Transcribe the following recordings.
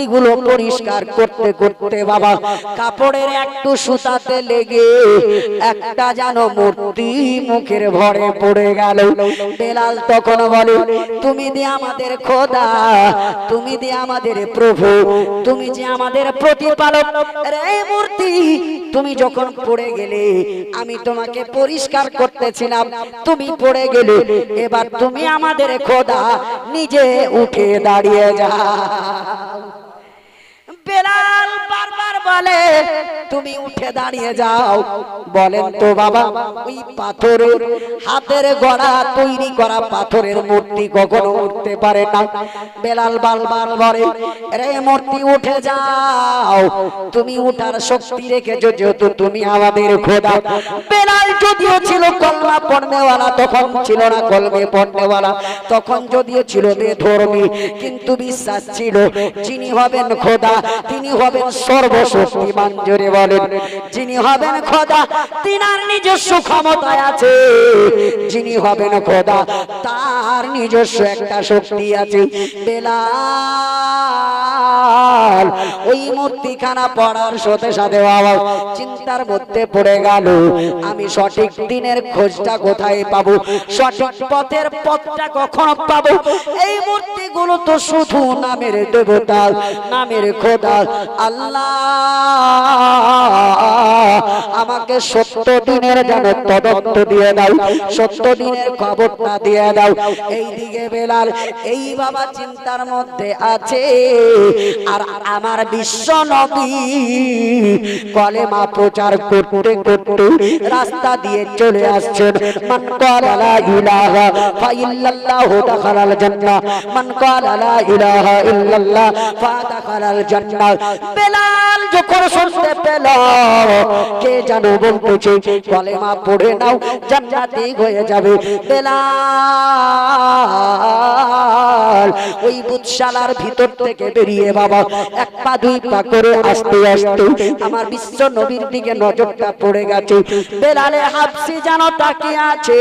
মূর্তিগুলো পরিষ্কার করতে করতে বাবা কাপড়ের একটু সুতাতে লেগে একটা যেন মূর্তি মুখের ভরে পড়ে গেল। বেলাল তখন বলে, তুমি যে আমাদের খোদা, তুমি যে আমাদের প্রভু, তুমি যে আমাদের প্রতিপালক, রে মূর্তি তুমি যখন পড়ে গেলে আমি তোমাকে পরিষ্কার করতেছিলাম, তুমি পড়ে গেলে, এবার তুমি আমাদের খোদা, নিজে উঠে দাঁড়িয়ে যা। বেলাল বারবার বলে, তুমি উঠে দাঁড়িয়ে যাও। বলেন তো বাবা, ওই পাথরের হাতের গড়া তৈরি করা পাথরের মূর্তি কখনো উঠতে পারে না। বেলাল বারবার বলে, রে মূর্তি উঠে যাও, তুমি উঠার শক্তি রেখেছো যেহেতু তুমি আমাদের খোদা। বেলাল যদিও ছিল কলমা পড়নেওয়ালা, তখন ছিল না কলমে পড়নেওয়ালা, তখন যদিও ছিল বেধর্মী, কিন্তু বিশ্বাস ছিল যিনি হবেন খোদা তিনি হবেন সর্বশক্তিমান। জোরে বলেন, যিনি হবেন খোদা তিনার নিজস্ব ক্ষমতায় আছে, যিনি হবেন খোদা তার নিজস্ব একটা শক্তি আছে। বেলাল ওই মূর্তিখানা পড়ার সাথে সাথে বাবা চিন্তার মধ্যে পড়ে গেল, আমি সঠিক দিনের খোঁজটা কোথায় পাবো, সঠিক পথের পথটা কখন পাবো? এই মূর্তিগুলো তো শুধু নামের দেবতা, নামের খোদা। আল্লাহ আমাকে সত্য দিনের যেন তদন্ত দিয়ে দাও, সত্য দিনের খবরটা দিয়ে দাও। এই দিকে বেলাল এই বাবা চিন্তার মধ্যে আছে, আর আমার বিশ্ব নবী কলেমা প্রচার করতে করতে রাস্তা দিয়ে চলে আসছেন। মান ক্বালা লা ইলাহা ইল্লাল্লাহু দাখালাল জান্নাহ, মান ক্বালা লা ইলাহা ইল্লাল্লাহ ফাদাখালাল জান্নাহ। বেলাল যখন শুনতে পেল কে জানো বলতেছে কলেমা পড়ে নাও জান্নাতি হয়ে যাবে, বেলাল ওই বুতশালার ভিতর থেকে বেরিয়ে বাবা এক পা দুই পা করে আস্তে আস্তে আমার বিশ্ব নবীর দিকে নজরটা পড়ে গেছে। বেলালে হাবসি যেন তাকিয়ে আছে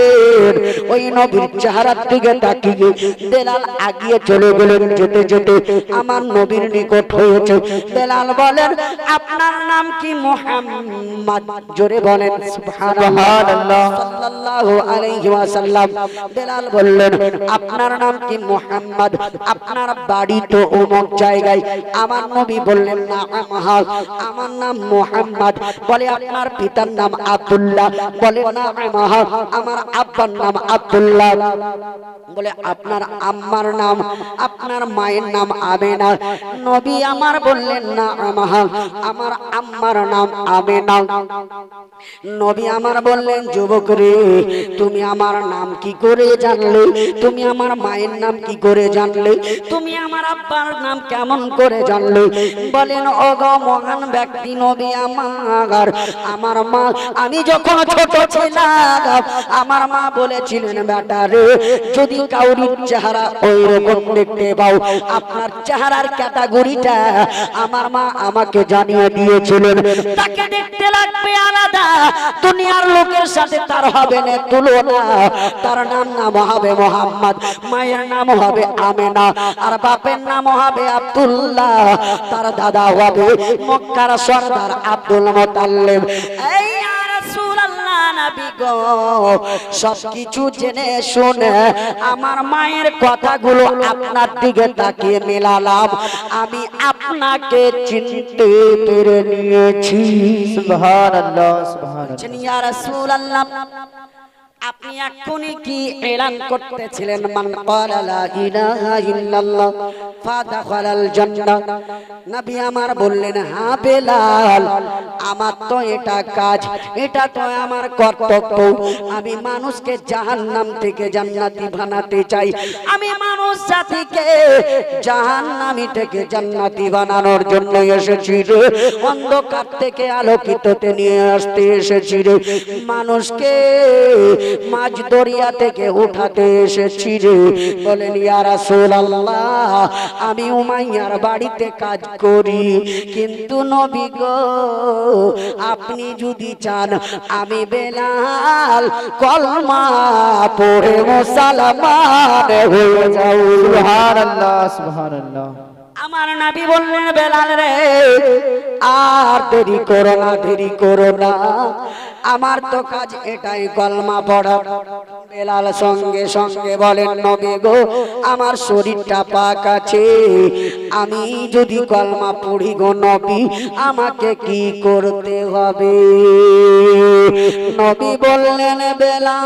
ওই নবীর চেহারার দিকে তাকিয়ে বেলাল আগিয়ে চলে গেলেন। যেতে যেতে আমার নবীর নিকট হয়েছে। বেলাল বলেন, আপনার নাম কি? মুহাম্মদ। জোরে বলেন সুবহানাল্লাহ সাল্লাল্লাহু আলাইহি ওয়াসাল্লাম। বেলাল বললেন, আপনার নাম কি? মুহাম্মদ। আপনার বাড়ি তো অমুক জায়গায়। আমার নবী বললেন, না আমার নাম মুহাম্মদ। বলে, আপনার পিতার নাম আব্দুল্লাহ। বলে, না আমার আব্বার নাম আব্দুল্লাহ। বলে, আপনার আম্মার নাম, আপনার মায়ের নাম আমেনা। নবী আমার বললেন, না আমার আম্মার নাম আমেনা। নবী আমার বললেন, যুবক রে, তুমি আমার নাম কি করে জানলে? তুমি আমার মায়ের নাম কি করে জানলে? তুমি আমার আব্বার নাম কেমন করে জানলে? বলেন, ওগো মহান ব্যক্তি নবী আমার মা, আমি যখন ছোট ছিলাম আমার মা বলেছিলেন, বেটা রে, যদি কাউরির চেহারা ওই রকম দেখতে পাও, আপনার চেহারার ক্যাটাগরিটা আমার মা আমাকে জানিয়ে দিয়েছিলেন। তাকে দেখতে লাগবে আলাদা, দুনিয়ার লোকের সাথে তার হবে না তুলনা। তার নাম হবে মুহাম্মদ, মায়ের নাম হবে আমেনা, আর বাপের নাম হবে আব্দুল্লাহ, তার দাদা হবে মক্কার সরদার আব্দুল মুতাল্লিব। এই রাসূলুল্লাহ নবী গো, সবকিছু জেনে শুনে আমার মায়ের কথাগুলো আপনার দিকে তাকিয়ে মেলালাম, আমি আপনাকে চিনতে পেরে নিয়েছি। সুবহানাল্লাহ সুবহানাল্লাহ। ইয়া রাসূলুল্লাহ, আপনি এখনই কি এলান করতেছিলেন, মান ক্বালা লা ইলাহা ইল্লাল্লাহ ফাদাখালাল জান্নাহ? নবী আমার বললেন, হ্যাঁ বেলাল, আমার তো এটা কাজ, এটা তো আমার কর্তব্য। আমি মানুষকে জাহান্নাম থেকে জান্নাতি বানাতে চাই। আমি মানুষ জাতিকে জাহান্নামী থেকে জান্নাতি বানানোর জন্য এসেছি রে, অন্ধকার থেকে আলোকিততে নিয়ে আসতে এসেছি রে, মানুষকে মাঝ দরিয়া থেকে উঠাতে এসেছি রে। বলেন, ইয়া রাসূলুল্লাহ, আমি উমাইয়ার বাড়িতে কাজ করি, কিন্তু নবী গো, আপনি যদি চান আমি বেলাল কলমা পড়ে মুসলমান হয়ে যাও। সুবহানাল্লাহ সুবহানাল্লাহ। আমার নবী বললেন বেলাল রে আর দেরি করো না, দেরি করো না, আমার তো কাজ এটাই কলমা পড়া। বেলাল সঙ্গে সঙ্গে বলেন নবী গো আমার শরীরটা পাক আছে, আমি যদি কলমা পড়ি গো নবী আমাকে কি করতে হবে? নবী বললেন বেলাল,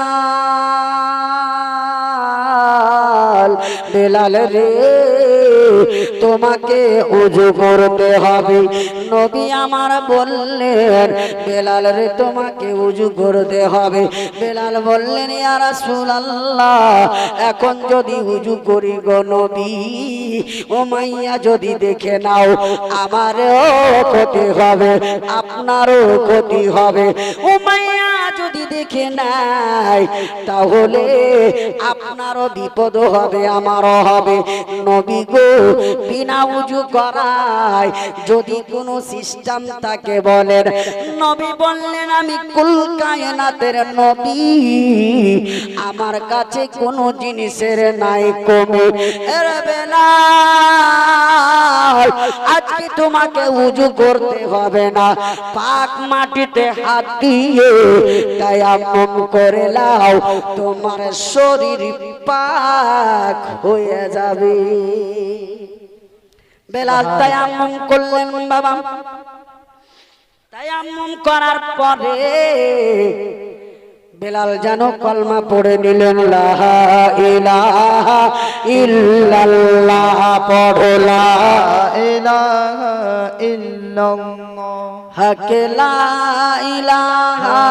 বেলাল রে তোমাকে ওযু করতে হবে। নবী আমার বললেন বেলাল রে তোমাকে ওযু করতে হবে। বেলাল বললেন ইয়া রাসূলুল্লাহ এখন যদি ওযু করি গো নবী উমাইয়া যদি দেখে নাও আমারও ক্ষতি হবে আপনারও ক্ষতি হবে। উমাইয়া যদি দেখে নাই তাহলে আপনারও বিপদ হবে আমারও হবে। নবী গো বিনা ওযু করায় যদি কোনো সিস্টেম থাকে বলেন। নবী বললেন আমি কুল কায়নাতের নবী, আমার কাছে কোনো জিনিসের নাই কমে। এরে বেলাল আজকে তোমাকে ওযু করতে হবে না, পাক মাটিতে হাত দিয়ে তায়াম্মুম করে নাও, তোমার শরীর পাক হয়ে যাবে। বেলাল তায়াম্মুম করলেন বাবা। তায়াম্মুম করার পরে বেলাল যেন কলমা পড়ে নিলেন লা ইলাহা ইল্লাল্লাহ, পড়ো লা ইলাহা ইল্লাল্লাহ, হক লা ইলাহা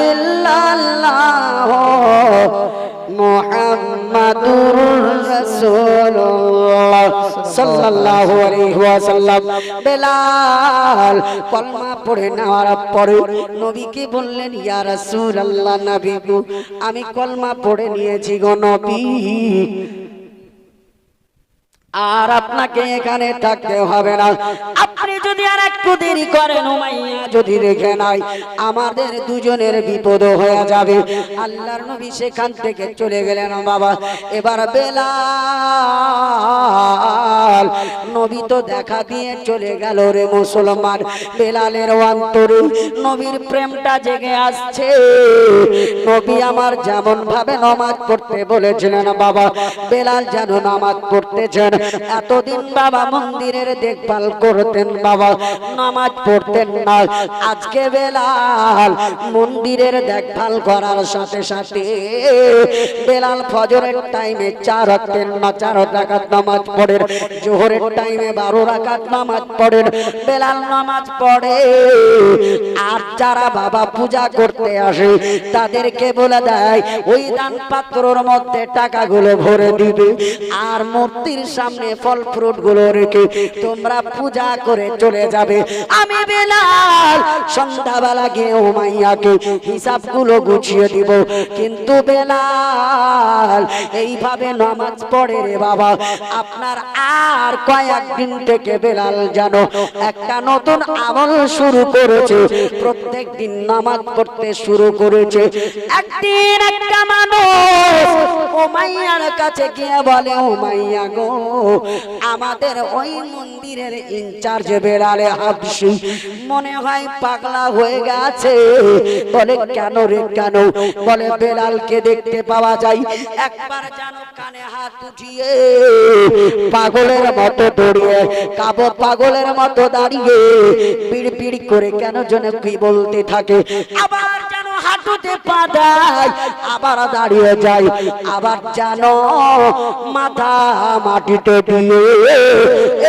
ইল্লাল্লাহ মুহাম্মাদুর রাসূলুল্লাহ সাল্লাল্লাহু আলাইহি ওয়াসাল্লাম। বেলাল কলমা পড়ে নেওয়ার পরে নবীকে বললেন ইয়া রাসূলুল্লাহ নবী গো আমি কলমা পড়ে নিয়েছি গো নবী, আর আপনাকে এখানে থাকতে হবে না। আপনি যদি আর একটু দেরি করেন উমাইয়া যদি দেখে নাই আমাদের দুজনের বিপদ হয়ে যাবে। আল্লাহর নবী সেখান থেকে চলে গেলেন বাবা। এবার বেলাল নবী তো দেখা দিয়ে চলে গেল রে মুসলমান। বেলালের অন্তরে নবীর প্রেমটা জেগে আসছে। নবী আমার যেমন ভাবে নামাজ পড়তে বলেছিলেন বাবা, বেলাল যেন নামাজ পড়তেছেন। এতদিন বাবা মন্দিরের দেখভাল করতেন বাবা, নামাজ পড়তেন না। আজকে বেলাল মন্দিরের দেখভাল করার সাথে সাথে বেলাল ফজরের টাইমে 4 রাকাত নামাজ পড়েন, জোহরের টাইমে 12 রাকাত নামাজ পড়েন। বেলাল নামাজ পড়ে আর যারা বাবা পূজা করতে আসে তাদেরকে বলে দেয় ওই দান পাত্রর মধ্যে টাকাগুলো ভরে দিবে, আর মূর্তির সামনে ফল ফ্রুট গুলো রেখে তোমরা পূজা করে চলে যাবে। আমি বেলাল সন্ধ্যাবেলা গিয়ে উমাইয়াকে হিসাবগুলো গুছিয়ে দিব। কিন্তু বেলাল এইভাবে নামাজ পড়ে রে বাবা, আপনার আর কয়েকদিন থেকে বেলাল জানো একটা নতুন আমল শুরু করেছে। প্রত্যেক দিন নামাজ পড়তে শুরু করেছে। একদিন একটা মানুষ উমাইয়ার কাছে গিয়ে বলে উমাইয়া গো আমাদের ওই মন্দিরের ইনচার্জ বেলালে হাবশি মনে হয় পাগলা হয়ে গেছে। বলে কেন রে কেন? বলে বেলালকে দেখতে পাওয়া যায় একবার যেন কানে হাত উঠিয়ে পাগলের মতো দৌড়িয়ে কাবো পাগলের মতো দাঁড়িয়ে পিড় পিড় করে কেন যেন কি বলতে থাকে, আবার যেন হাঁটুতে পা দেয় আবার দাঁড়িয়ে যায়, আবার যেন মাথা মাটিতে দিয়ে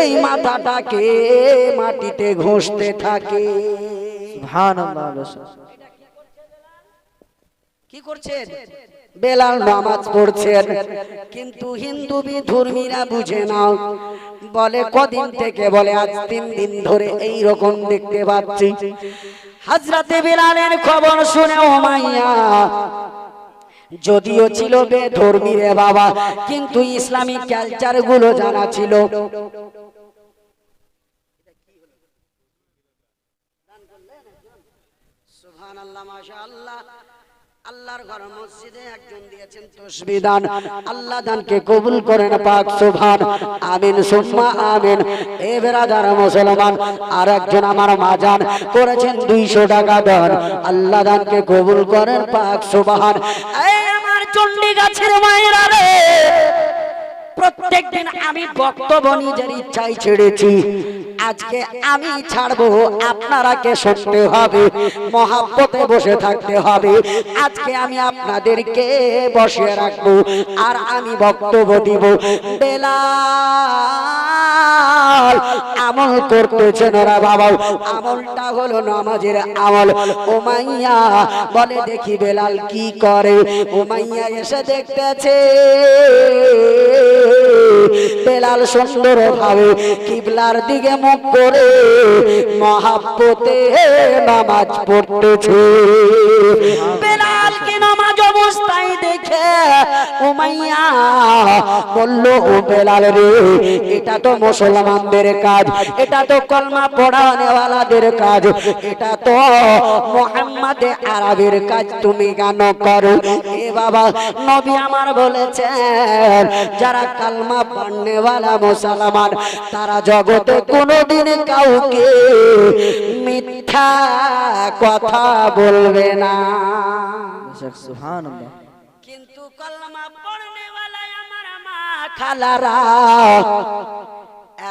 এই মাথাটাকে মাটিতে ঘষতে থাকে। সুবহানাল্লাহ। কি করছেন? বেলাল নামাজ পড়ছেন। কিন্তু হিন্দু বিধর্মীরা বুঝে না, বলে কদিন থেকে? বলে আজ 3 দিন ধরে এই রকম দেখতে পাচ্ছি। হযরতে বেলালের খবর শুনে উমাইয়া যদিও ছিল বেধর্মী রে বাবা, কিন্তু ইসলামিক কালচার গুলো জানা ছিল। সুবহানাল্লাহ, মাশাআল্লাহ। আল্লাহর ঘর মসজিদে একজন দিয়েছেন তাসবিহ দান, আল্লাহ দানকে কবুল করেন পাক সুবহান, আমিন সুম্মা আমিন। এ বেরাদার মুসলমান, আর একজন আমার মাজান করেছেন 200 টাকা দান, আল্লাহ দানকে কবুল করেন পাক সুবহান। এই আমার চণ্ডীগাছের মায়েরা রে, প্রত্যেকদিন আমি বক্তব্য নিজের ইচ্ছায় ছেড়েছি, আজকে আমি ছাড়বো, আপনারা কে শুনতে হবে, মহাব্বতে বসে থাকতে হবে। আজকে আমি আপনাদেরকে বসিয়ে রাখবো আর আমি বক্তব্য দিব। বেলাল আমল করতেছেন ওরা বাবা, আমলটা হলো নামাজের আমল। উমাইয়া বলে দেখি বেলাল কি করে। উমাইয়া এসে দেখতেছে বেলাল সুন্দর ভাবে কিবলার দিকে মুখ করে মহাব্বতে নামাজ পড়তেছে। বেলালকে নামাজ অবস্থায় দেখে উমাইয়া বলল, ও বেলাল রে, এটা তো মুসলমানদের কাজ, এটা তো কলমা পড়ানেওয়ালাদের কাজ, এটা তো মুহাম্মদ আরবের কাজ, তুমি কেন করো? এ বাবা, নবী আমার বলেছেন যারা কালমা পড়নেওয়ালা মুসলমান তারা জগতে কোনোদিন কাউকে মিথ্যা কথা বলবে না। সুবহানাল্লাহ। কিন্তু কলমা পড়নেওয়ালা আমার মা খালারা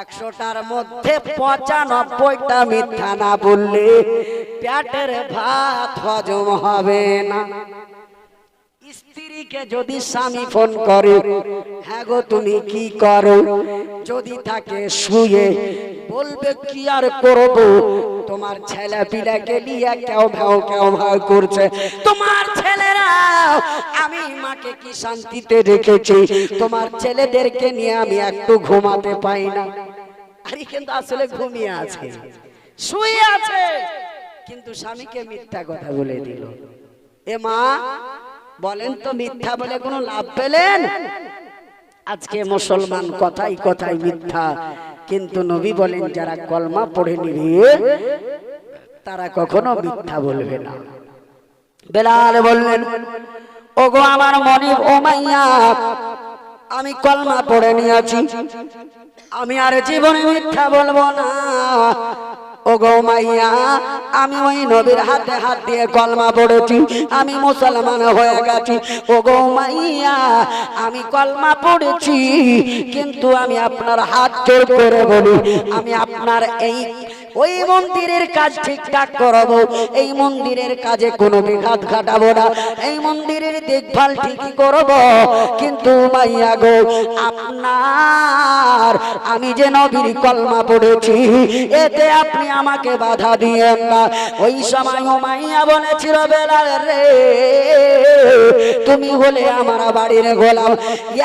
100টার মধ্যে 95টা মিথ্যা না বললে পেটের ভাত হজম হবে না। স্ত্রীকে যদি স্বামী ফোন করে, হ্যাঁ গো তুমি কি করো, যদি থাকে শুয়ে, বলবে কি আর করব, তোমার ছেলে পিলাকে নিয়ে কেউ ভাও করছে, তোমার ছেলেরা, আমি মাকে কি শান্তিতে রেখেছি, তোমার ছেলেদেরকে নিয়ে আমি একটু ঘুমাতে পাই না। আরে কিন্তু আসলে ঘুমিয়ে আছে, শুয়ে আছে, কিন্তু স্বামীকে মিথ্যা কথা বলে দিল। এ মা বলেন তো, মিথ্যা বলে কোনো লাভ পেলেন? আজকে মুসলমান কথাই কথাই মিথ্যা, কিন্তু নবী বলেন যারা কলমা পড়ে নিবে তারা কখনো মিথ্যা বলবে না। বেলাল বললেন, ওগো আমার মনিব উমাইয়া, আমি কলমা পড়ে নিয়েছি, আমি আর জীবনে মিথ্যা বলবো না। ওগো উমাইয়া, আমি ওই নবীর হাতে হাত দিয়ে কলমা পড়েছি, আমি মুসলমান হয়ে গেছি। ওগো উমাইয়া, আমি কলমা পড়েছি, কিন্তু আমি আপনার হাত জোড় করে বলি, আমি আপনার ওই মন্দিরের কাজ ঠিকঠাক করবো, এই মন্দিরের কাজে কোনো বিঘাত ঘটাবো না, এই মন্দিরের দেখভাল ঠিকই করব। কিন্তু উমাইয়া গো, আপনার আমি যে নবীর কলমা পড়েছি এতে আপনি আমাকে বাধা দিয়েন না। ওই সময় উমাইয়া বলেছিল, বেলাল রে, তুমি হলে আমার বাড়ির গোলাম,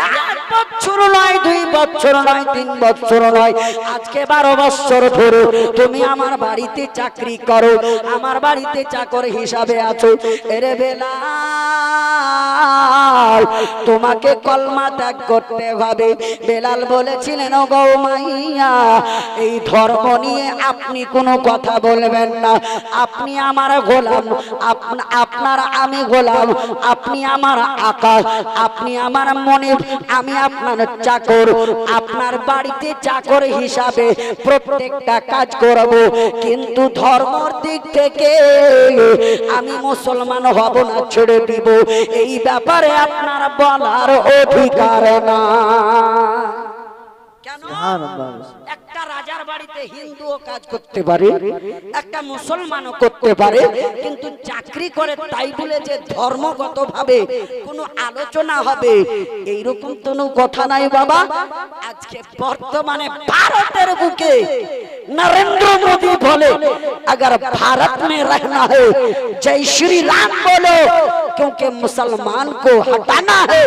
1 বছর নয়, 2 বছর নয়, 3 বছর নয়, আজকে 12 বছর ধরে তুমি আমার বাড়িতে চাকরি করো, আমার বাড়িতে চাকর হিসাবে আছো। এরে বেলাল, তোমাকে কলমা ত্যাগ করতে হবে। বেলাল বলেছিলেন, ও গো উমাইয়া, এই ধর্ম নিয়ে আপনি কোনো কথা বলবেন না, আপনি আমার গোলাম, আপনার আমি গোলাম, আপনি আমার আকা, আপনি আমার মনিব, আমি আপনার চাকর, আপনার বাড়িতে চাকর হিসাবে প্রত্যেকটা কাজ করব, কিন্তু ধর্মের দিক থেকে আমি মুসলমান হব না, ছেড়ে দিব, এই ব্যাপারে আপনার বলার অধিকার না। কেন? একটা রাজার বাড়িতে হিন্দুও কাজ করতে পারে, একটা মুসলমানও করতে পারে, কিন্তু চাকরি করে তাই বলে যে ধর্মগত ভাবে কোনো আলোচনা হবে এইরকম কোনো কথা নাই বাবা। আজকে বর্তমানে ভারতের বুকে नरेंद्र मोदी बोले, अगर भारत में रहना है जय श्री राम बोलो, क्योंकि मुसलमान को हटाना है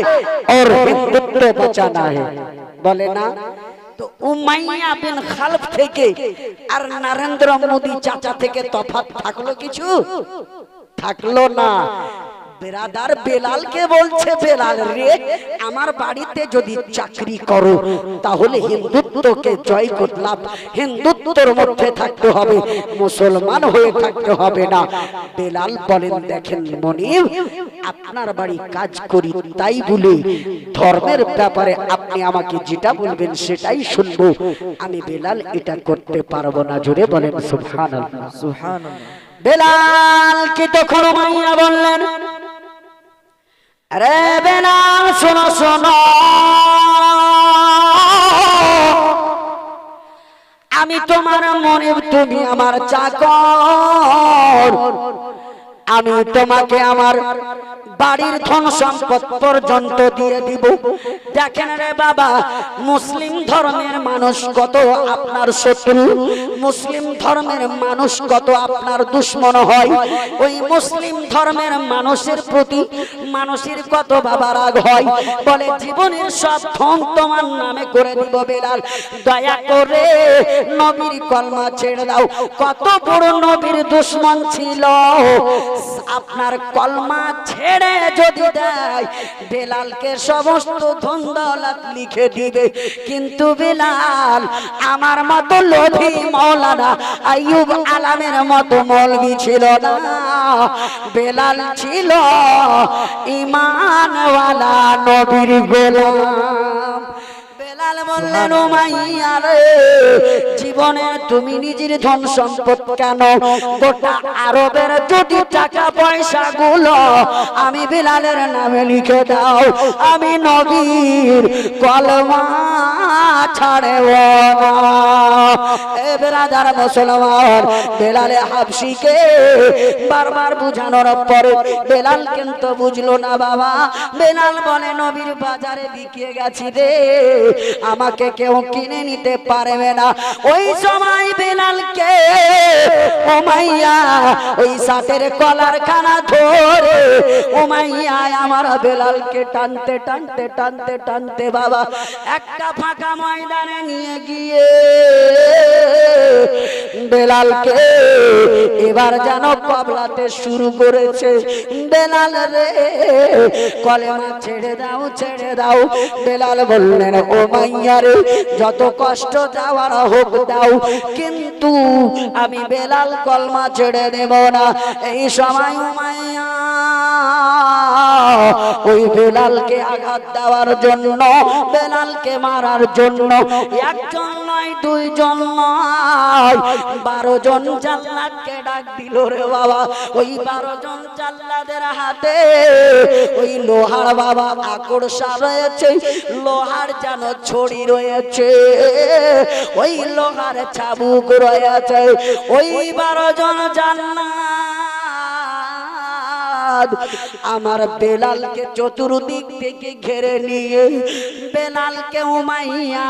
और हिंदुत्व बचाना है। बोले ना, तो उमाइया बिन खल्फ থেকে আর নরেন্দ্র মোদি চাচা থেকে তফাৎ থাকলো কিছু? থাকলো না। বেরাদার বেলালকে বলছে, বেলাল রে, আমার বাড়িতে যদি চাকরি করো তাহলে হিন্দুত্বকে জয় করলাম, হিন্দুত্বর মধ্যে থাকতে হবে, মুসলমান হয়ে থাকতে হবে না। বেলাল বলেন, দেখেন মনিব, আপনার বাড়ি কাজ করি তাই বলে ধর্মের ব্যাপারে আপনি আমাকে যেটা বলবেন সেটাই শুনবো, আমি বেলাল এটা করতে পারবো না। জোরে বলেন সুবহানাল্লাহ। সুবহানাল্লাহ। বেলাল কি তখন মাইয়া বললেন, আরে বেলাল শোনো শোনো, আমি তোমার মনিব, তুমি আমার চাকর, আমি তোমাকে আমার বাড়ির ধন সম্পদ পর্যন্ত দিয়ে দিব। দেখেন রে বাবা, মুসলিম ধর্মের মানুষ কত আপনার শত্রু, মুসলিম ধর্মের মানুষ কত আপনার দুশ্মন হয়, ওই মুসলিম ধর্মের মানুষের প্রতি মানুষের কত বাবা রাগ হয়, বলে জীবনের সব ধন তোমার নামে করে দিব। বেলাল দয়া করে নবীর কলমা ছেড়ে দাও। কত বড় নবীর দুশ্মন ছিল, আপনার কলমা ছেড়ে যদি দেয় বেলালকে সমস্ত ধন দৌলত লিখে দিবে। কিন্তু বেলাল আমার মতো লোভী মাওলানা আইয়ুব আলামের মতো মৌলবি ছিল না, বেলাল ছিল ঈমানওয়ালা নবীর গোলাম। বেলাল বললেন, ও মাইয়া রে, জীবনে তুমি নিজের ধন সম্পদ কেন, গোটা আরবের যদি টাকা পয়সা গুলো আমি বেলালের নামে লিখে দাও, আমি নবীর কলমা ছাড়ব না। এ বেরাদার মুসলমান, বেলালে হাবশিকে বারবার বুঝানোর পরে বেলাল কিন্তু বুঝলো না বাবা। বেলাল বলে, নবীর বাজারে বিকিয়ে গেছি রে, আমাকে কেউ কিনে নিতে পারবে না। ওই সময় বেলালকে উমাইয়া ওই সাথের কলার খানা ধরে উমাইয়া আমার বেলালকে টানতে টানতে টানতে টানতে বাবা একটা ফাঁকা ময়দানে নিয়ে গিয়ে বেলালকে এবার যেন কবলাতে শুরু করেছে। বেলাল রে, কলেমা ছেড়ে দাও ছেড়ে দাও। বেলাল বললেন, ও মাইয়া রে, যত কষ্ট যাওয়ার হোক দাও, কিন্তু আমি বেলাল কলমা ছেড়ে দেব না। এই সময় উমাইয়া ওই বেলালকে আঘাত দেওয়ার জন্য, বেলালকে মারার জন্য একজন নয় দুইজন নয় 12 জন জাল্লাদকে ডাক দিল রে বাবা। ওই 12 জন জাল্লাদের হাতে ওই লোহার বাবা আকড়সা রয়েছে, লোহার যেন ছড়ি রয়েছে, ওই লোহার চাবুক রয়েছে। ওই 12 জন জাল্লাদ আমার বেলালকে চতুর্দিক থেকে ঘেরে নিয়ে বেলালকে উমাইয়া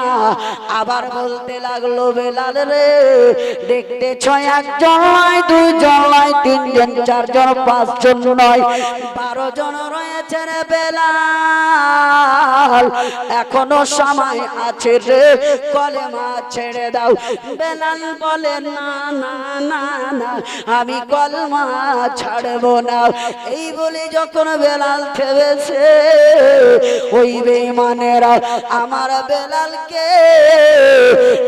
আবার বলতে লাগলো, বেলাল রে, দেখতেছ একজন নয় দুইজন নয় তিনজন চারজন পাঁচজন নয় 12 জন রয়েছে রে বেলাল, এখনো সময় আছে রে, কলেমা ছেড়ে দাও। বেলাল বলে, না না না না, আমি কলমা ছাড়বো না। এই বলে যখন বেলাল থেমেছে, ওই বেঈমানেরা আমার বেলালকে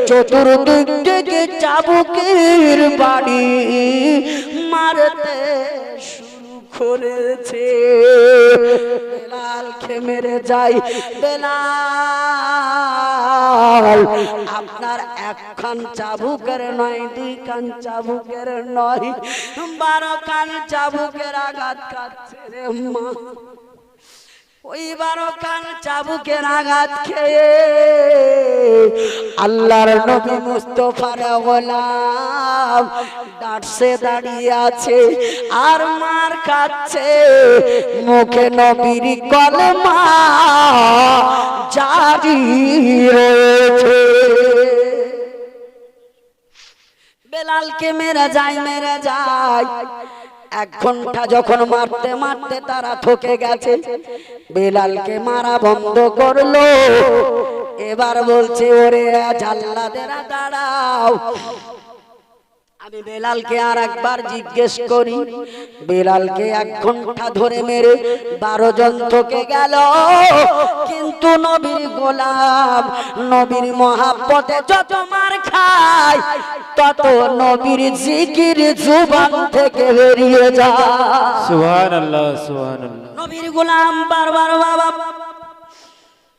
চতুর্দিক থেকে চাবুকের বাড়ি মারতে শুরু করেছে। বেলালকে মেরে যায়। বেলাল আপনার একখান চাবুকের নয়, 2 কান চাবুকের নয়, 12 কান চাবুকের আঘাত খাচ্ছে রে মা। ওই 12 কান চাবুকের আঘাত খেয়ে আল্লাহর নবী মুস্তাফার গোলাম ডাঁটসে দাঁড়িয়ে আছে আর মার খাচ্ছে, মুখে নবীর কলমা জারি রয়েছে। বেলালকে মেরে যায় মেরে যায়। 1 ঘন্টা যখন মারতে মারতে তারা থকে গেছে, বেলালকে মারা বন্ধ করলো। এবার বলছে, ওরে জাল্লাদেরা দাঁড়াও, আমি বেলালকে আর একবার জিজ্ঞেস করি, বেলালকে 1 ঘন্টা ধরে মেরে 12 জন থেকে গেল, কিন্তু নবীর গোলাম নবীর মহাব্বতে যত মার খায় তত নবীর জিকির জুবান থেকে বেরিয়ে যায়। সুবহানাল্লাহ সুবহানাল্লাহ। নবীর গোলাম বারবার বাবা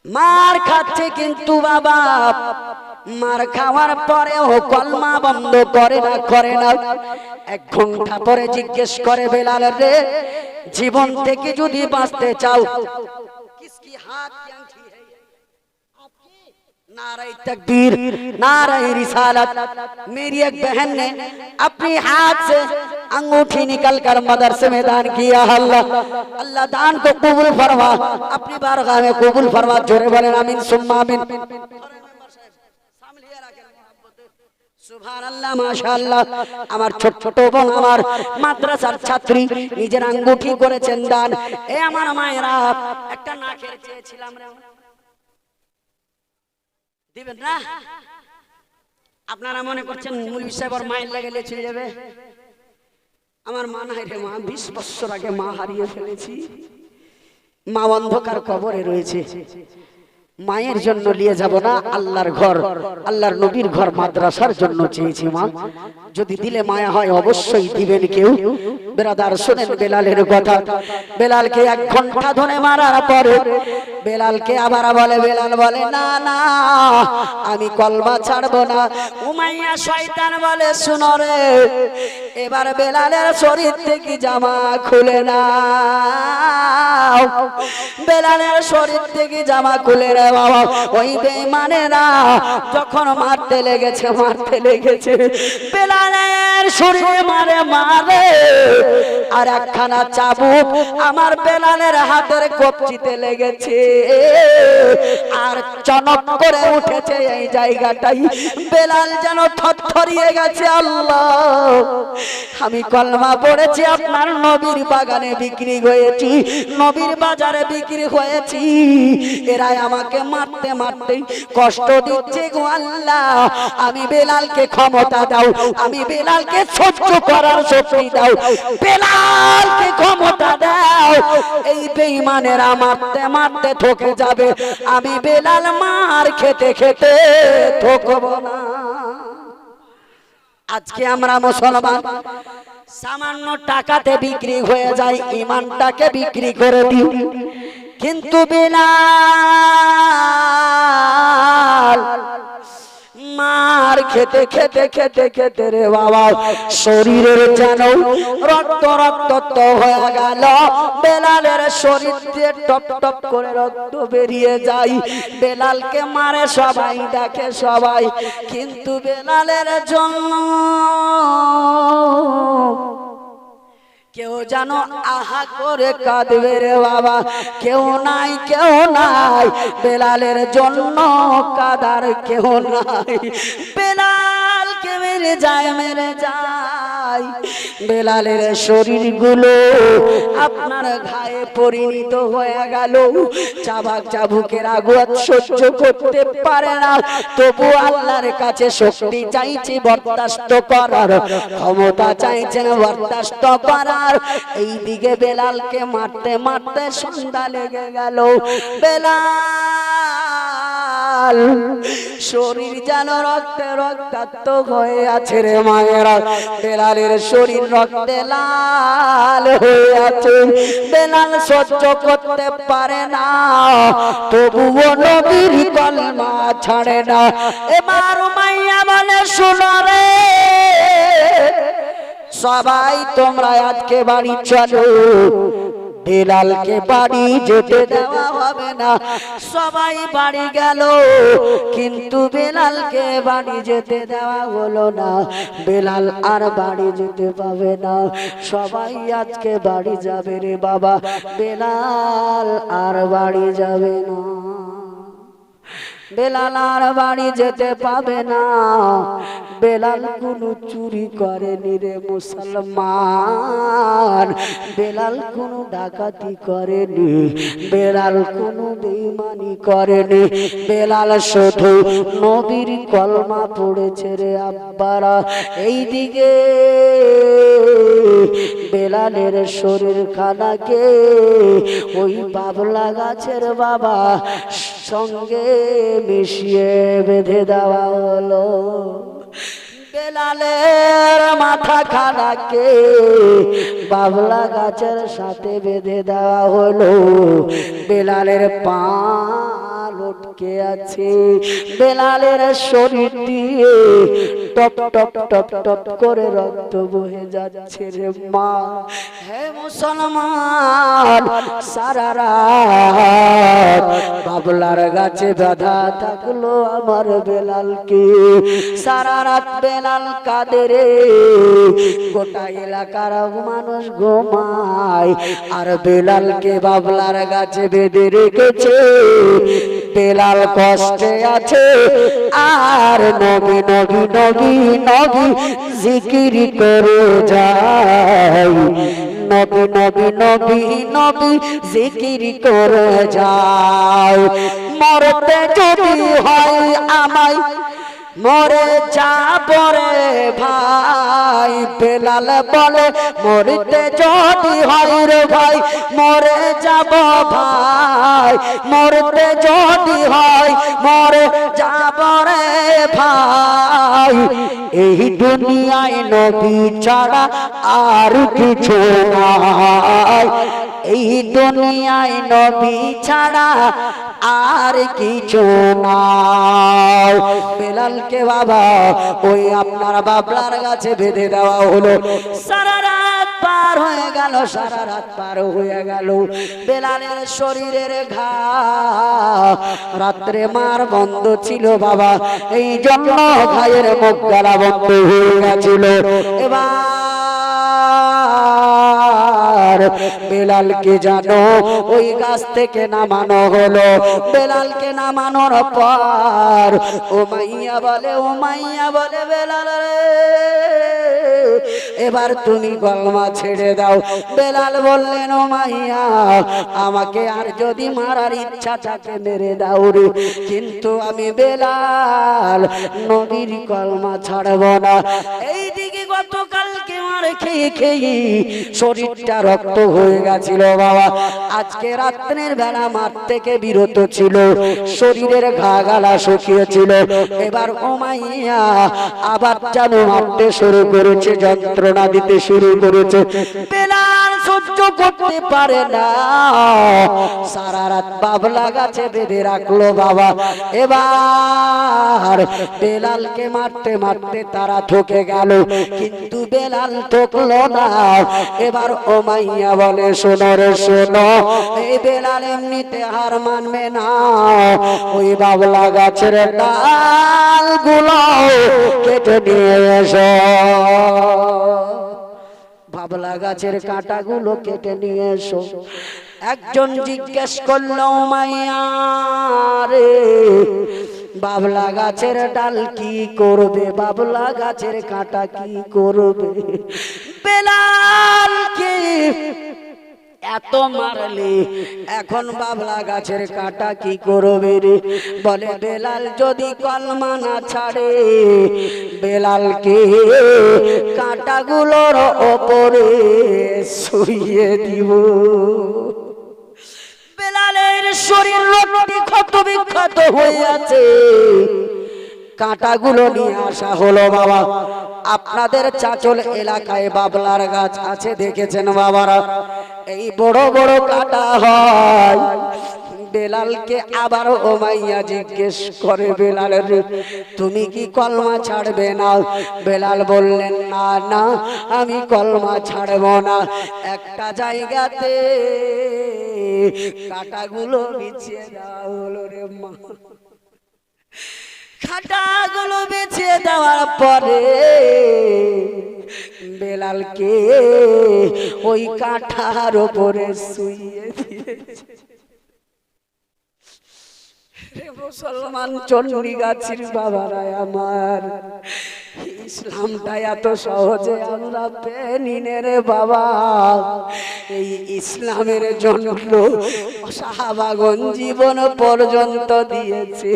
মার খাচ্ছে, কিন্তু বাবা মার খাওয়ার পরেও কলমা বন্ধ করে না। 1 ঘন্টা পরে জিজ্ঞেস করে, বেলাল রে, জীবন থেকে যদি বাঁচতে চাও, কিসকি হাত কি হ্যায়? नारे तकबीर, नारे रिसालत। मेरी एक बहन ने अपनी हाथ से अंगूठी निकल कर मदरसे में दान किया। अल्लाह अल्लाह दान को कबूल फरमा, अपनी बारगाह में कबूल फरमा। जोरे बोले आमीन सुम्मा आमीन। সুবহানাল্লাহ মাশাআল্লাহ। আমার ছোট ছোট বোন আমার মাদ্রাসার ছাত্রী নিজের আঙ্গুঠি করেছেন দান। এ আমার মায়েরা, একটা নাকের চেয়েছিলাম রে, দিবেন না? আপনারা মনে করছেন মুলবি সাহেব আর মায়ের লাগে চলে যাবে? আমার মা নাই রে মা, 20 বছর আগে মা হারিয়ে ফেলেছি। মা অন্ধকার কবরে রয়েছে। মায়ের জন্য নিয়ে যাব না, আল্লাহর ঘর, আল্লাহর নবীর ঘর মাদ্রাসার জন্য চেয়েছি মা। যদি দিলে মায়া হয় অবশ্যই দিবেন কেউ। ব্রাদার শুনেন বেলালের কথা। বেলালকে 1 ঘন্টা ধরে মারার পরে বেলালকে আবার বলে, বেলাল বলে না না আমি কলমা ছাড়বো না। উমাইয়া শয়তান বলে, শুনো রে, এবার বেলালের শরীর থেকে জামা খুলে না। বেলালের শরীর থেকে জামা খুলে রে বাবা। ওই বেঈমানেরা যখন মারতে লেগেছে বেলালের শরীরে মারে আর একখানা চাবুক আমার বেলালের হাতের কবজিতে লেগেছে, আর চনক করে উঠেছে এই জায়গাটাই। বেলাল যেন থরথরিয়ে গেছে। আল্লাহ, আমি কলমা পড়েছি, আপনার নবীর বাগানে বিক্রি হয়েছি, নবীর বাজারে বিক্রি হয়েছি, এরাই আমাকে মারতে মারতে কষ্ট দিচ্ছে গো আল্লাহ। আমি বেলালকে ক্ষমতা দাও, আমি বেলালকে সহ্য করার শক্তি দাও, বেলালকে ক্ষমতা দাও। এই বেঈমানেরা মারতে মারতে ঠকে যাবে, আমি বেলাল মার খেতে খেতে ঠকব না। আজকে আমরা মুসলমান সামান্য টাকাতে বিক্রি হয়ে যায়, ঈমানটাকে বিক্রি করে দিই। কিন্তু বেলাল মার খেতে খেতে খেতে খেতে রে বাবা শরীরের যেন রক্ত রক্ত হয়ে গেল। বেলালের শরীর দিয়ে টপ টপ করে রক্ত বেরিয়ে যায়। বেলালকে মারে সবাই, ডাকে সবাই, কিন্তু বেলালের জন্য কেউ যেন আহা করে কাঁদবে রে বাবা। কেউ নাই বেলালের জন্য কাদার কেউ নাই। বেলালকে মেরে যায় বেলালের শরীর গুলো আপনার ঘায়ে পরিণত হয়ে গেল। চাবুকের আঘাত সহ্য করতে পারে না, তবু আল্লাহর কাছে শক্তি চাইছে, বরদাস্ত করার ক্ষমতা চাইছেন, বরদাস্ত করার। এইদিকে বেলালকে মারতে মারতে সন্ধ্যা লেগে গেল। বেলাল শরীর যেন রক্তে রক্তাক্ত হয়ে আছে রে মায়েরা। বেলালের শরীর রক্তে লাল হয়ে আছে। বেলাল সহ্য করতে পারে না, তবুও নবীর কলমা ছাড়ে না। এবার মাইয়া বলে, শুনো রে, সবাই তোমরা আজকে বাড়ি চলো, বেলালকে বাড়ি যেতে দেওয়া হবে না। সবাই বাড়ি গেল, কিন্তু বেলালকে বাড়ি যেতে দেওয়া হলো না। বেলাল আর বাড়ি যেতে পাবে না। সবাই আজকে বাড়ি যাবে রে বাবা, বেলাল আর বাড়ি যাবে না। বেলাল আর বাড়ি যেতে পাবে না। বেলাল কোনো চুরি করেনি রে মুসলমান, বেলাল কোনো ডাকাতি করেনি, বেলাল কোনো বেঈমানি করেনি, বেলাল শুধু নবীর কলমা পড়েছে রে আব্বারা। এইদিকে বেলালের শরীর খানাকে ওই বাবলা গাছের বাবা সঙ্গে মিশিয়ে বেঁধে দেওয়া হলো। বেলালের মাথা খানাকে বাবলা গাছের সাথে বেঁধে দেওয়া হলো। বেলালের পা লটকে আছে, বেলালের শরীর দিয়ে টপ টপ টপ টপ করে রক্ত বহে যাচ্ছে রে মা। হে মুসলমান, সারা রাত বাবলার গাছে বাঁধা থাকলো আমার বেলালকে। সারা রাত বেলাল কাঁদে রে, গোটা এলাকার মানুষ ঘুমায়, আর বেলালকে বাবলার গাছে বেঁধে রেখেছে। বেলাল কষ্টে আছে আর নবী নবী নবী নবী জিকির করে যায়, নবী নবী নবী নবী জিকির করে যায়। মরতে যদি হয় আমায় মরে যাব রে ভাই, বেলাল বলে মরতে যদি হয় রে ভাই মরে যাব ভাই, মরতে যদি হয় মরে যাব রে ভাই। এই দুনিয়ায় নবী ছাড়া আর কিছু নাই, এই দুনিয়ায় নবী ছাড়া আর কিছু নাই। বেলালকে বাবা ওই আপনার বাবলার গাছে বেঁধে দেওয়া হলো। সারা রাত পার হয়ে গেল, সারা রাত পার হয়ে গেল। বেলালের শরীরের ঘা রাত্রে মার বন্ধ ছিল বাবা, এই জন্য ঘায়ের মুখ গলা বন্ধ হয়ে গেছিল। এবার বেলালকে জানো ওই গাছ থেকে নামানো হলো। বেলালকে নামানোর পর উমাইয়া বলে, উমাইয়া বলে বেলাল রে এবার তুমি কলমা ছেড়ে দাও। বেলাল বললেন, উমাইয়া আমাকে আর যদি মারার ইচ্ছা থাকে মেরে দাও রে, কিন্তু আমি বেলাল নবীর কলমা ছাড়ব না। এইদিকে গতকালকে মার খেয়ে খেয়ে শরীরটা রক্ত হয়ে গেছিল বাবা, আজকে রাত্রের বেলা মার থেকে বিরত ছিল, শরীরের ঘা গালা শুকিয়েছিল। এবার উমাইয়া আবার যেন মারতে শুরু করেছে, যন্ত্রণা দিতে শুরু করেছে। বেলাল সহ্য করতে পারে না, সারা রাত বাবলা গাছে বেঁধে রাখলো বাবা। এবার বেলালকে মারতে মারতে তারা থকে গেল, কিন্তু বেলাল থকলো না। এবার উমাইয়া বলে, শোনো রে শোনো, এই বেলাল এমনিতে হার মানবে না, ওই বাবলা গাছের ডাল গুলো কেটে নিয়ে এসো, বাবলা গাছের কাঁটা গুলো কেটে নিয়ে এসো। একজন জিজ্ঞেস করলো, উমাইয়া রে বাবলা গাছের ডাল কি করবে, বাবলা গাছের কাঁটা কি করবে? বেলালকে এত মারলে এখন বাবলা গাছের কাঁটা কি করবে রে? বলে বেলাল যদি কলমা না ছাড়ে বেলালকে কাঁটাগুলোর ওপরে শুইয়ে দিব। বেলালের শরীর রক্তে ক্ষত বিক্ষত হয়ে আছে, কাঁটাগুলো নিয়ে আসা হলো বাবা। আপনাদের চাচল এলাকায় বাবলার গাছ আছে দেখেছেন বাবারা, এই বড় বড় কাঁটা হয়। বেলালকে আবার উমাইয়া জিজ্ঞেস করে, বেলাল রে তুমি কি কলমা ছাড়বে না? বেলাল বললেন, না না আমি কলমা ছাড়ব না। একটা জায়গাতে কাঁটাগুলো বিছিয়ে দেওয়া হলো রে মা। কাঁটাগুলো বিছিয়ে দেওয়ার পরে বেলালকে ওই কাঁটার উপরে শুইয়ে দিয়েছে। মুসলমান চন্ডী গাছির বাবারা আমার, ইসলামটা এত সহজে আমরা পেনি রে বাবা। এই ইসলামের জন্য সাহাবাগণ জীবন পর্যন্ত দিয়েছে।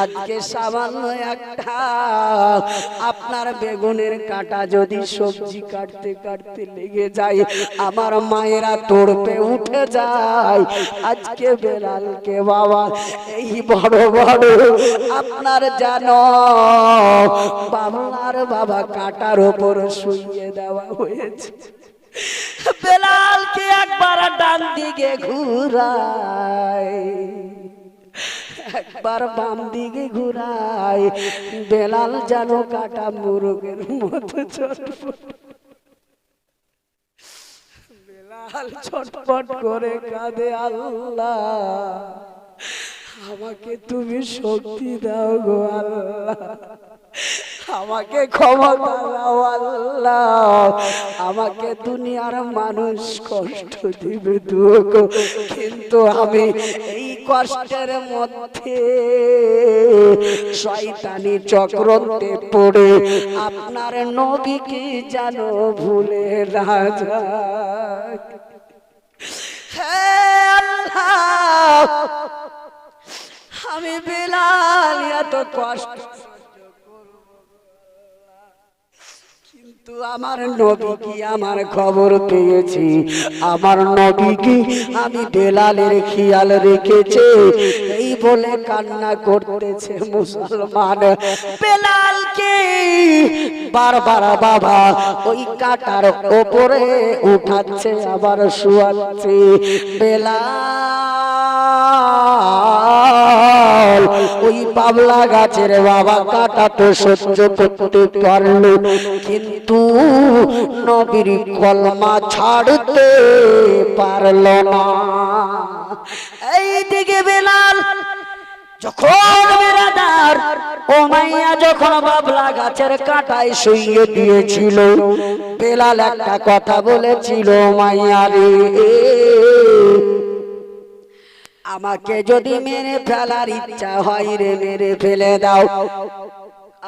আজকে সামান্য একটা আপনার বেগুনের কাঁটা যদি সবজি কাটতে কাটতে লেগে যায়, আমার মায়েরা তোড়পে উঠে যায়। আজকে বেলালকে বাবা এই বড় বড় আপনার জানো বাবলার বাবা কাটার ওপর শুইয়ে দেওয়া হয়েছে। বেলালকে একবার ডান দিকে ঘুরায়, একবার বাম দিকে ঘুরায়, বেলাল যেন কাটা মুরগের মতো ছটফট, বেলাল ছটফট করে কাঁদে, আল্লাহ আমাকে তুমি শক্তি দাও গো আল্লাহ, আমাকে ক্ষমতা দাও আল্লাহ, আমাকে দুনিয়ার মানুষ কষ্ট দিবে দুঃখ, কিন্তু আমি এই কষ্টের মধ্যে শয়তানি চক্রতে পড়ে আপনার নবীকে যেন ভুলে না যায়। হে আল্লাহ, আমি বেলাল এত কষ্ট, কিন্তু আমার নবী কি আমার খবর পেয়েছি, আমার নবী কি আমি বেলালের খেয়াল রেখেছে, এই বলে কান্না করতেছে মুসলমান। বেলালকে বারবার বাবা ওই কাটার ওপরে উঠাচ্ছে আবার শুয়াচ্ছে। বেলাল ওই বাবলা গাছের বাবা কাটা তো সহ্য করতে পারলো, কিন্তু নবীর কলমা ছাড়তে পারল না। এইদিকে বেলাল যখন বেরাদার উমাইয়া যখন বাবলা গাছের কাটায় শুইয়ে দিয়েছিল, বেলাল একটা কথা বলেছিল, উমাইয়া রে আমাকে যদি মেরে ফেলার ইচ্ছা হয় রে মেরে ফেলে দাও,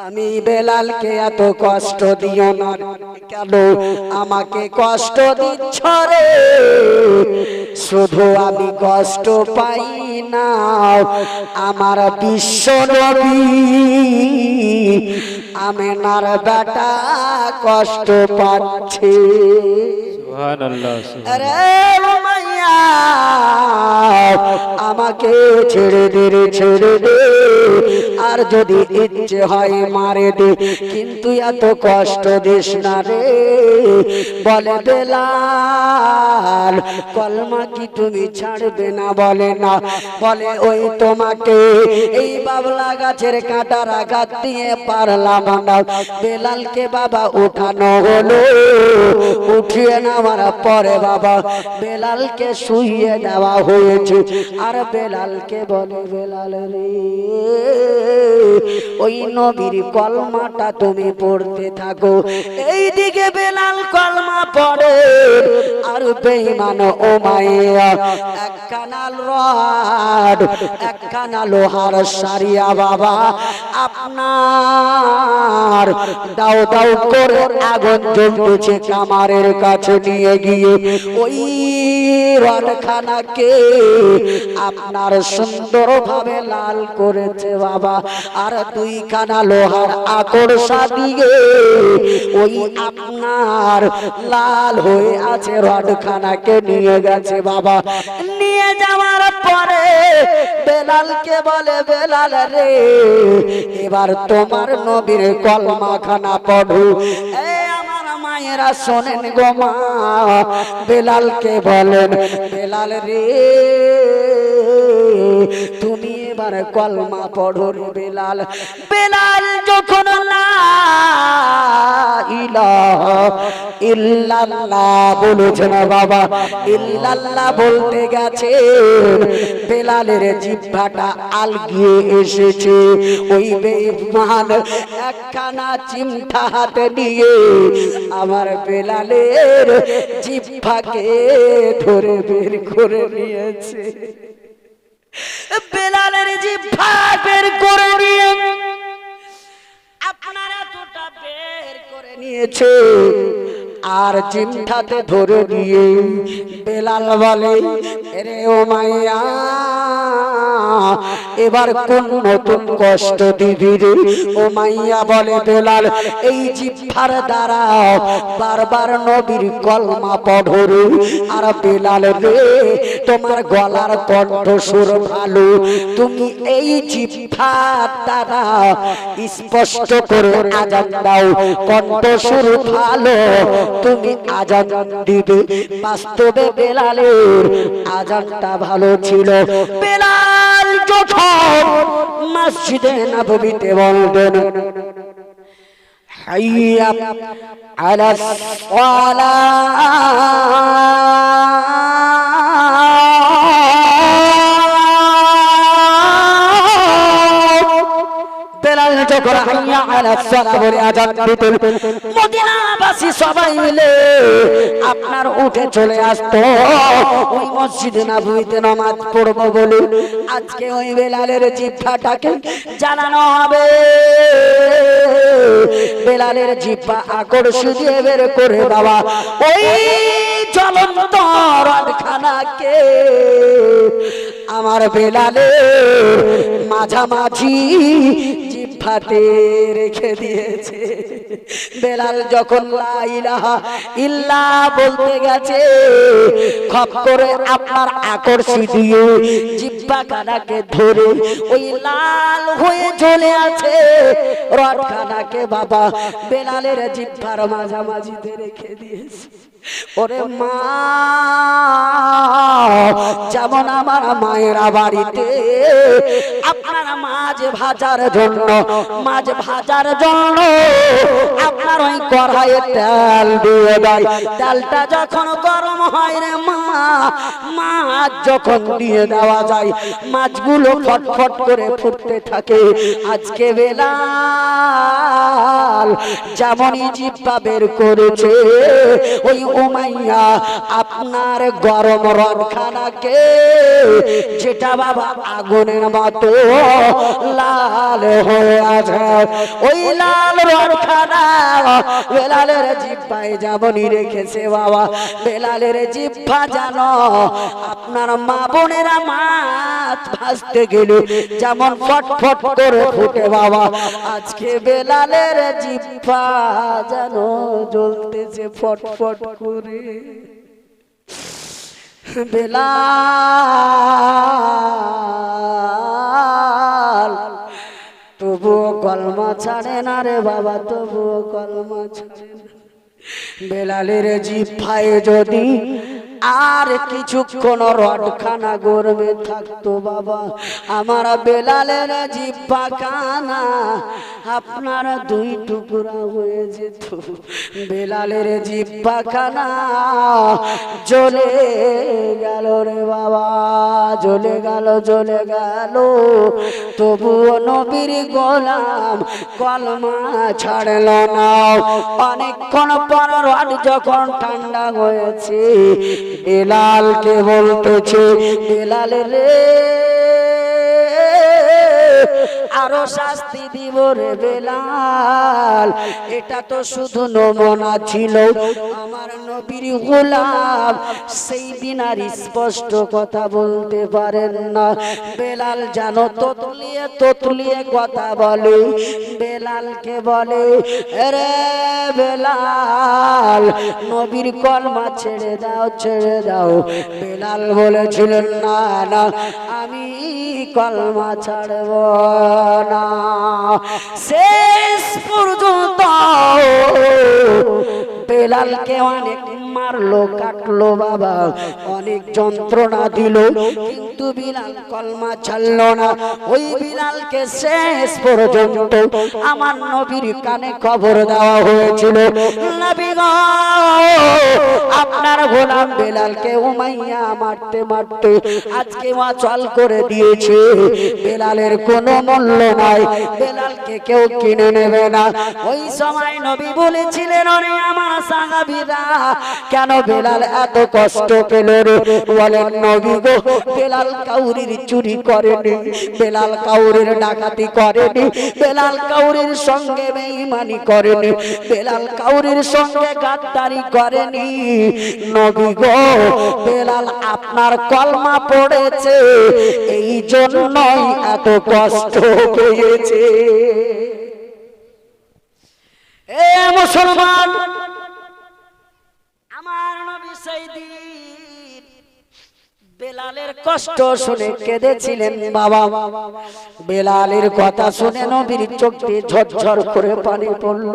আমি বেলালকে এত কষ্ট দিও না। কেন আমাকে কষ্ট দিচ্ছ রে? শুধু আমি কষ্ট পাই না, আমার বিশ্ব নবী আমেনার বেটা কষ্ট পাচ্ছে। সুবহানাল্লাহ, আরে উমাইয়া আমাকে ছেড়ে দে রে, ছেড়ে দে, আর যদি ইচ্ছে হয় মারে দে, কিন্তু এত কষ্ট দিস না রে। বলে বেলাল কলমা কি তুমি ছাড়বে না? বলে না। বলে ওই তোমাকে এই বাবলা গাছের কাঁটার আঘাত দিয়ে পারলাম না। বেলালকে বাবা উঠানো হলো, উঠিয়ে নেওয়ার পরে বাবা বেলালকে শুইয়ে দেওয়া হয়েছে। আর বেলালকে বলে বেলাল রে ওই নবীর কলমাটা তুমি পড়তে থাকো। এইদিকে বেলাল কলমা পড়ে, আর বেঈমান উমাইয়া একখানা রড একখানা লোহার সারিয়া বাবা আপনার দাও দাও করে আগুন জ্বলতেছে কামারের কাছে নিয়ে গিয়ে ওই রডখানাকে আপনার সুন্দর ভাবে লাল করেছে বাবা। আর দুইখানা লোহার আকর্ষা দিয়ে ওই আপনার লাল হয়ে আছে রডখানাকে নিয়ে গেছে বাবা। নিয়ে যাওয়ার পরে বেলালকে বলে বেলাল রে এবার তোমার নবীর কলমাখানা পড়ো। আমার মায়েরা শোনেন গো মা, বেলালকে বলেন বেলাল রে তুমি এবার কলমা পড়ো রে বেলাল। বেলাল যখন লা ইলাহা ইল্লাল্লাহ বলেছেন বাবা, ইল্লাল্লাহ বলতে গেছে বেলালের জিহ্বাটা আলগিয়ে এসেছে। ওই বেঈমান একখানা চিমটা হাতে নিয়ে আমার বেলালের জিহ্বাকে ধরে বের করে নিয়েছে। বেলালের জিহ্বা বের করে নিয়ে আপনারা এতটা বের করে নিয়েছে আর জিহ্বাতে ধরে দিয়ে বেলাল বলে রে ও মাইয়া এবার কোন নতুন কষ্ট দিবি রে ও মাইয়া বলে বেলাল এই জিহ্বার দ্বারা বারবার নবীর কলমা পড়ো রে আর বেলাল রে তোমার গলার কণ্ঠস্বর ভালো তুমি এই জিহ্বার দ্বারা স্পষ্ট করে আযান দাও কণ্ঠস্বর ভালো তুমি আযান দিবে বাস্তবে বেলালের আযানটা ভালো ছিল বেলাল যখন মসজিদে নববীতে বলতেন হাইয়া আলাস সালাহ বেলাল যখন হাইয়া আলাস সালাহ বলে আযান দিতেন মদিনাবাসী সবাই মিলে আপনার উঠে চলে আসতো ওই মসজিদে নববীতে নামাজ পড়বো বলে আজকে ওই বেলালের জিহ্বাটাকে জানানো হবে বেলালের জিহ্বা আকর্ষণ দিয়ে বের করে বাবা ওই জ্বলন্ত রথখানাকে আমার বেলালের মাঝামাঝি জিহ্বাতে রেখে দিয়েছে বেলাল যখন লা ইলাহা ইল্লাল্লাহ বলতে গেছে খপ করে আপনার আকর্ষণ দিয়ে জিহ্বাখানাকে ধরে ওই লাল হয়ে জ্বলে আছে রথখানাকে বাবা বেলালের জিহ্বার মাঝামাঝিতে রেখে দিয়েছে ওরে মা যেমন আমার মায়েরা বাড়িতে আপনার মাছ ভাজার জন্য আপনার ওই কড়াইয়ে তেল দিয়ে দেয় তেলটা যখন গরম হয় রে মা মাছ যখন দিয়ে দেওয়া যায় মাছগুলো ফটফট করে ফুটতে থাকে আজকে বেলাল যেমনই জিহ্বা বের করেছে ওই উমাইয়া আপনার গরম রথখানাকে যেটা বাবা আগুনের মতো লাল হয়ে আছে ওই লাল রথখানা বেলালের জিহ্বায় যেমনই রেখেছে বাবা বেলালের জিহ্বা জানো আপনার মা বোনেরা মাছ ভাজতে গেলে যেমন ফটফট করে ফুটে বাবা আজকে বেলালের জিহ্বা জানো জ্বলতেছে ফটফট করে বেলাল তবুও কলমা ছাড়ে না রে বাবা তবুও কলমা ছাড়ে না বেলালের জিহ্বায় যদি আর কিছুক্ষণ রথখানা গরমে থাকতো বাবা আমার বেলালের জিহ্বা খানা আপনার দুই টুকরা হয়ে যেত বেলালের জিহ্বা খানা জ্বলে গেল রে বাবা জ্বলে গেল তবুও নবীর গোলাম কলমা ছাড়ল না অনেকক্ষণ পর রথ যখন ঠান্ডা হয়েছে বেলালকে বলতেছে বেলাল রে আরো শাস্তি দিব রে বেলাল এটা তো শুধু নমুনা ছিল আমার নবীর গোলাম সেই দিন আর স্পষ্ট কথা বলতে পারেন না বেলাল জানো তোতলিয়ে কথা বলে বেলালকে বলে রে বেলাল নবীর কলমা ছেড়ে দাও বেলাল বলেছিলেন না না আমি কলমা ছাড়ব না শেষ পর্যন্ত বেলালকে অনেক মারলো কাটলো বাবা অনেক যন্ত্রণা দিল কিন্তু বিলাল কলমা ছাড়লো না ওই বিলালকে শেষ পর্যন্ত আমার নবীর কানে খবর দেওয়া হয়েছিল নবী গো আপনার গোলাম বেলালকে উমাইয়া মারতে মারতে আজকে অচল করে দিয়েছে বেলালের কোনো মূল্য নাই বেলালকে কেউ কিনে নেবে না ওই সময় নবী বলেছিলেন ওরে আমার সাহাবীরা কেন বেলাল এত কষ্ট পেল রে বলেন নবী গো বেলাল বেলাল কাউরির চুরি করেনি, বেলাল কাউরির ডাকাতি করেনি, বেলাল কাউরির সঙ্গে বেঈমানি করেনি, বেলাল কাউরির সঙ্গে গাদ্দারি করেনি। নবী গো, বেলাল আপনার কলমা পড়েছে, এই জন্যই এত কষ্ট পেয়েছে। এ মুসলমান, আমার নবী সেই দিন বেলালের কষ্ট শুনে কেঁদেছিলেন বাবা। বেলালের কথা শুনে নবীর চোখ দিয়ে ঝরঝর করে পানি পড়ল।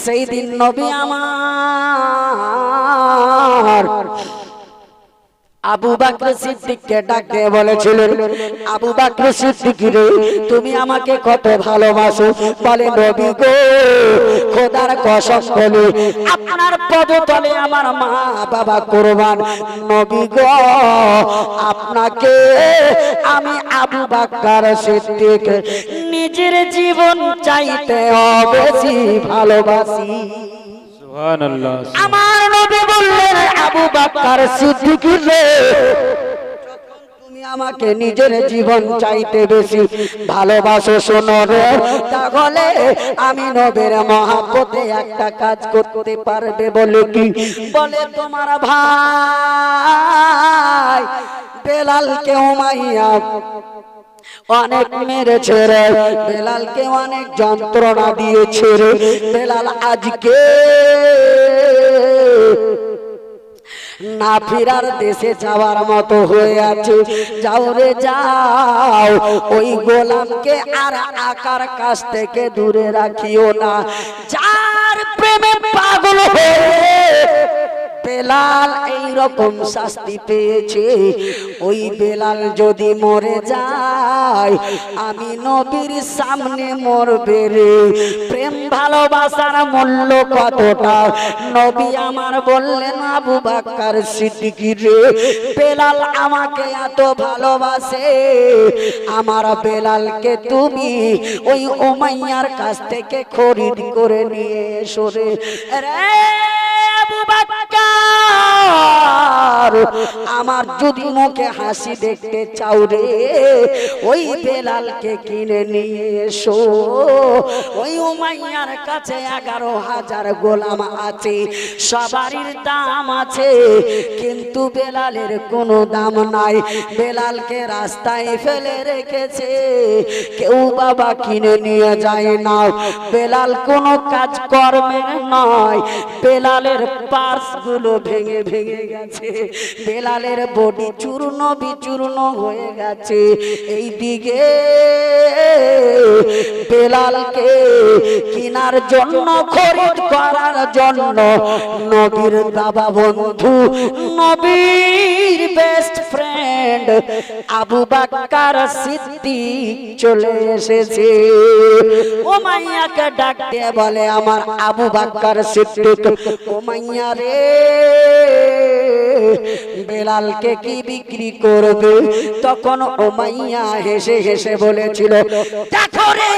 সেই দিন নবী আমার আবু বকর সিদ্দিককে ডাক দিয়ে বলেছিলেন, আবু বকর সিদ্দিক রে, তুমি আমাকে কত ভালোবাসো? বলে, নবী গো, খোদার কসম বলে আপনার পদতলে আমার মা বাবা কুরবান। নবী গো, আপনাকে আমি আবু বকর সিদ্দিক নিজের জীবন চাইতে বেশি ভালোবাসি। সুবহানাল্লাহ। আমার নবী বললেন, আবু বকর সিদ্দিক রে, তুমি আমাকে নিজের জীবন চাইতে বেশি ভালোবাসো, শোনো রে, তাহলে আমি নবীর মহব্বতে একটা কাজ করতে পারবে? বলে কি? বলে, তোমার ভাই বেলালকে উমাইয়া অনেক মেরেছে রে, বেলালকে অনেক যন্ত্রণা দিয়েছে রে, বেলাল আজকে না ফিরার দেশে যাওয়ার মতো হয়ে আছে। যাও রে যাও, ওই গোলামকে আর আকার কাছ থেকে দূরে রাখিও না। যার প্রেমে পাগল হয়ে বেলাল এই রকম শাস্তি পেয়েছে, ওই বেলাল যদি মরে যায়, আমি নবীর সামনে মরবে রে। প্রেম ভালোবাসার মূল্য কতটা নবী আমার বললেন, আবু বকর সিদ্দিক রে, বেলাল আমাকে এত ভালোবাসে, আমার বেলালকে তুমি ওই উমাইয়ার কাছ থেকে খরিদ করে নিয়ে এসো রে। আবু বকর, আমার যদি মুখে হাসি দেখতে চাও রে, ওই বেলালকে কিনে নিয়ে এসো। ওই উমাইয়ার কাছে 11,000 গোলাম আছে, সবারই দাম আছে, কিন্তু বেলালের কোনো দাম নাই। বেলালকে রাস্তায় ফেলে রেখেছে, কেউ বাবা কিনে নিয়ে যায় না। বেলাল কোনো কাজ কর্মের নয়, বেলালের পার্স গুলো ভেঙে ভেঙে গেছে, বেলালের বডি চূর্ণ বিচূর্ণ হয়ে গেছে। এই দিকে বেলালকে কিনার জন্য, খরিদ করার জন্য নবীর বাবা বন্ধু, নবীর বেস্ট ফ্রেন্ড আবু বকর সিদ্দিক চলে এসেছে। উমাইয়াকে ডাক দিয়ে বলে, আমার আবু বকর সিদ্দিক, উমাইয়া রে, বেলালকে কি বিক্রি করবে? তখন উমাইয়া হেসে হেসে বলেছিল, দেখো রে,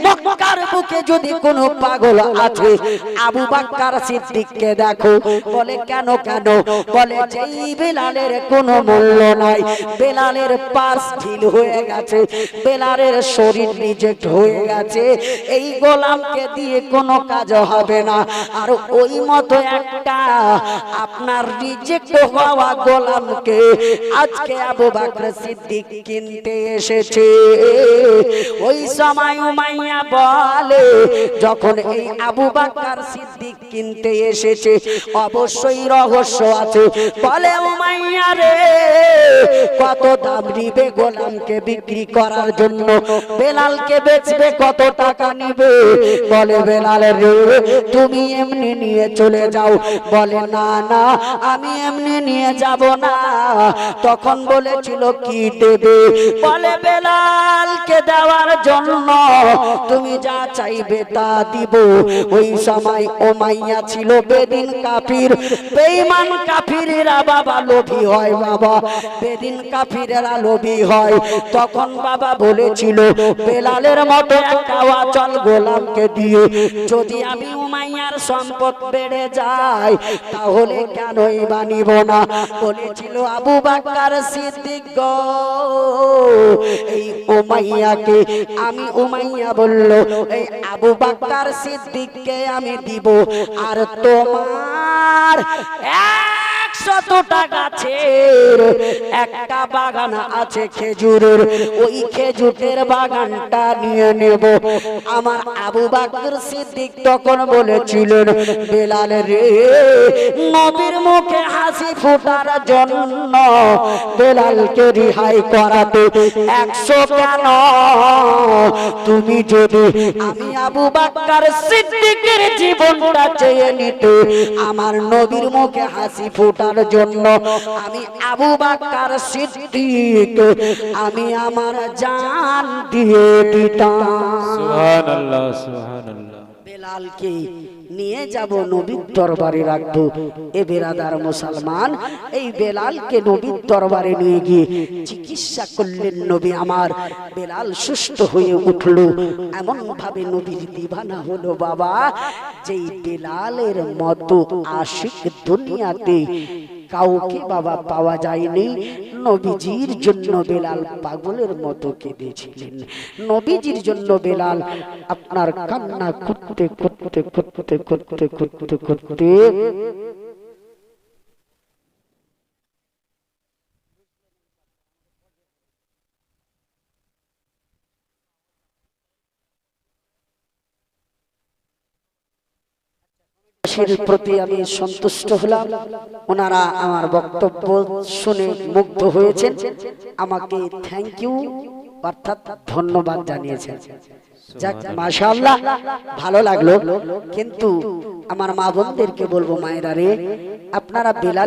মক্কার বুকে যদি কোনো পাগল আছে, আবু বকর সিদ্দিককে দেখো। বলে, কেন কেন? বলে, যেই বেলালের কোনো মূল্য নাই, বেলালের পার্স ঢিল হয়ে গেছে, বেলালের শরীর রিজেক্ট হয়ে গেছে, এই গোলামকে দিয়ে কোনো কাজ হবে না। আর ওই মতো একটা আপনার রিজেক্ট হওয়া গোলামকে আজকে আবু বকর সিদ্দিক কিনতে এসেছে। ওই সময় উমাইয়া বলে, যখন এই আবু বকর সিদ্দিক কিনতে এসেছে, অবশ্যই রহস্য আছে। বলে, উমাইয়া রে, কত দাম নিবে গোলামকে বিক্রি করার জন্য? বেলালকে বেচবে, কত টাকা নিবে? বলে, বেলাল রে, তুমি এমনি নিয়ে চলে যাও। বলে, না না, আমি এমনি নিয়ে যাব না। তখন বলেছিল, কি দেবে? বলে, বেলালকে দেওয়ার জন্য তুমি যা যা চাইবে তা দিব। ওই সময় উমাইয়া ছিল বেদিন কাফির, বেঈমান কাফিরেরা বাবা লোভী হয়, বাবা বেদিন কাফিরেরা লোভী হয়। তখন বাবা বলেছিল বেলালের মতো একটা অচল গোলামকে দিয়ে যদি আমি উমাইয়ার সম্পদ বেড়ে যায় তাহলে কেনই বানিব না। বলেছিল আবু বকর সিদ্দিক গো এই উমাইয়াকে আমি, উমাইয়া বলল এই আবু বকর সিদ্দিককে আমি দিব। আর তোমার 100টা গাছের একটা বাগান আছে খেজুরের, ওই খেজুরের বাগানটা নিয়ে নেব। আমার আবু বকর সিদ্দিক তখন বলেছিলেন বেলাল রে, নবীর মুখে হাসি ফোটার জন্য বেলালকে রিহাই করাতে 100 কেন? তুমি যদি আমি আবু বকর সিদ্দিকের জীবনটা চেয়ে নিতে, আমার নবীর মুখে হাসি ফোটার জন্য আমি আবু বকর সিদ্দিক আমি আমার জান দিয়ে দিতাম। সুবহানাল্লাহ সুবহানাল্লাহ। বেলালকে নিয়ে যাব নবীর দরবারে রাখবো। এ বেরাদার মুসলমান, এই বেলালকে নবীর দরবারে নিয়ে গিয়ে চিকিৎসা করলেন নবী আমার। বেলাল সুস্থ হয়ে উঠল, এমন ভাবে নবীর দিবানা হলো বাবা, যেই বেলালের মতো আশিক দুনিয়াতে কাউকে বাবা পাওয়া যায়নি। নবীজির জন্য বেলাল পাগলের মতো কেঁদেছিলেন। নবীজির জন্য বেলাল আপনার কান্না করতে করতে করতে করতে করতে করতে প্রতি আমি সন্তুষ্ট হলাম। ওনারা আমার বক্তব্য শুনে মুগ্ধ হয়েছেন, আমাকে থ্যাংক ইউ অর্থাৎ ধন্যবাদ জানিয়েছেন। যাক মাশাআল্লাহ, ভালো লাগলো। কিন্তু আমার মা বোনদেরকে বলবো, মায়েরা রে, আপনারা বেলাল